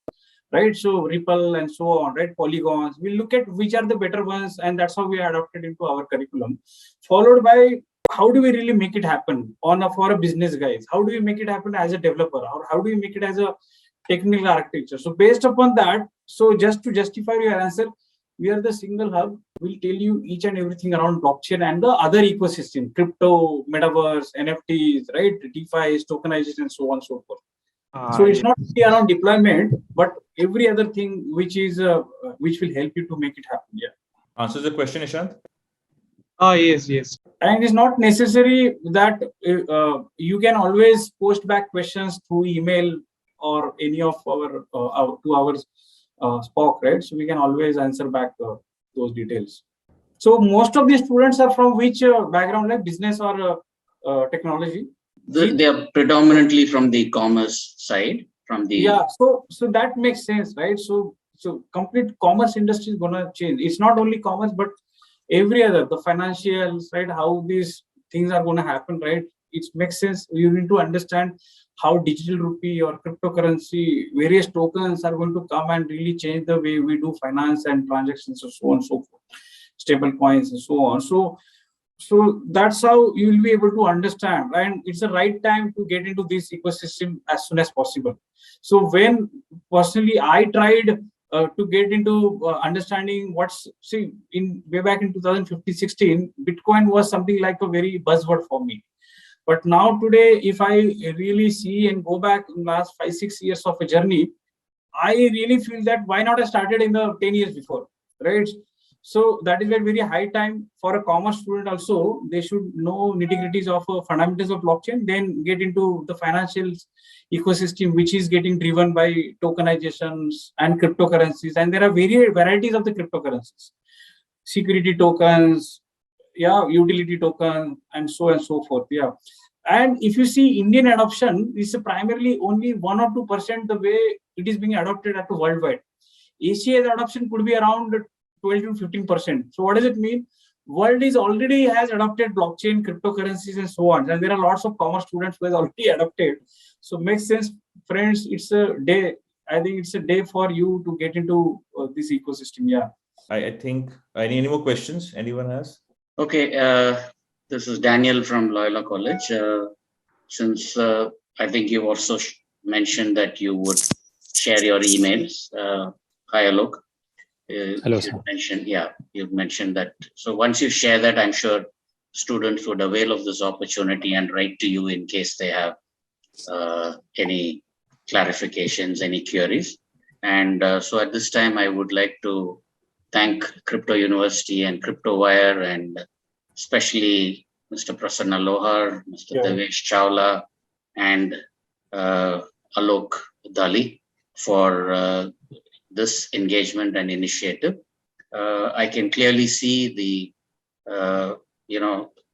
Right, so Ripple and so on, right? Polygons. We look at which are the better ones, and that's how we adopted into our curriculum. Followed by how do we really make it happen for a business guys? How do we make it happen as a developer, or how do we make it as a technical architecture? So based upon that, so just to justify your answer, we are the single hub. We'll tell you each and everything around blockchain and the other ecosystem, crypto, metaverse, NFTs, right? DeFi, tokenization, and so on and so forth. So it's not only around deployment, but every other thing which will help you to make it happen. Yeah. Answers the question, Nishant? Yes. And it's not necessary that you can always post back questions through email or any of our 2 hours SPOC, right? So we can always answer back those details. So most of the students are from which background, like business or technology? They are predominantly from the commerce side. So that makes sense, right? So complete commerce industry is gonna change. It's not only commerce, but every other, the financials, right? How these things are gonna happen, right? It makes sense. You need to understand how digital rupee or cryptocurrency, various tokens are going to come and really change the way we do finance and transactions and so on and so forth, stable coins and so on. So that's how you will be able to understand, and it's the right time to get into this ecosystem as soon as possible. So when personally I tried to get into understanding way back in 2015-16, Bitcoin was something like a very buzzword for me. But now today, if I really see and go back in the last 5-6 years of a journey, I really feel that why not I started in the 10 years before, right? So that is a very high time for a commerce student also. They should know nitty-gritties of fundamentals of blockchain, then get into the financial ecosystem, which is getting driven by tokenizations and cryptocurrencies. And there are various varieties of the cryptocurrencies, security tokens, utility token, and so forth. Yeah. And if you see Indian adoption, is primarily only 1 or 2% the way it is being adopted at the worldwide. ACA's adoption could be around 12 to 15%. So what does it mean? World is already has adopted blockchain, cryptocurrencies, and so on. And there are lots of commerce students who has already adopted. So makes sense, friends. It's a day I think it's a day for you to get into this ecosystem. Yeah. I think any more questions anyone has? Okay, this is Daniel from Loyola College. Since I think you also mentioned that you would share your emails. Hi, Alok. Hello, sir. You've mentioned that. So once you share that, I'm sure students would avail of this opportunity and write to you in case they have any clarifications, any queries. And so at this time, I would like to thank Crypto University and CryptoWire, and especially Mr. Prasanna Lohar, Mr. Devesh Chawla, and Alok Dali for this engagement and initiative. I can clearly see the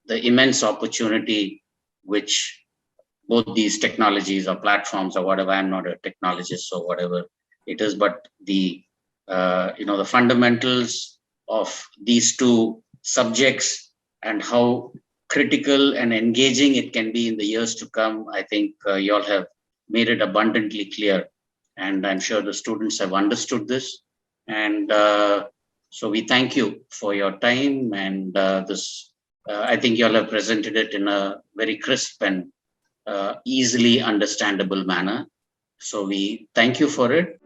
the immense opportunity which both these technologies or platforms or whatever. I'm not a technologist, so whatever it is, but the the fundamentals of these two subjects and how critical and engaging it can be in the years to come. I think you all have made it abundantly clear, and I'm sure the students have understood this. And so we thank you for your time, and this I think you all have presented it in a very crisp and easily understandable manner. So we thank you for it.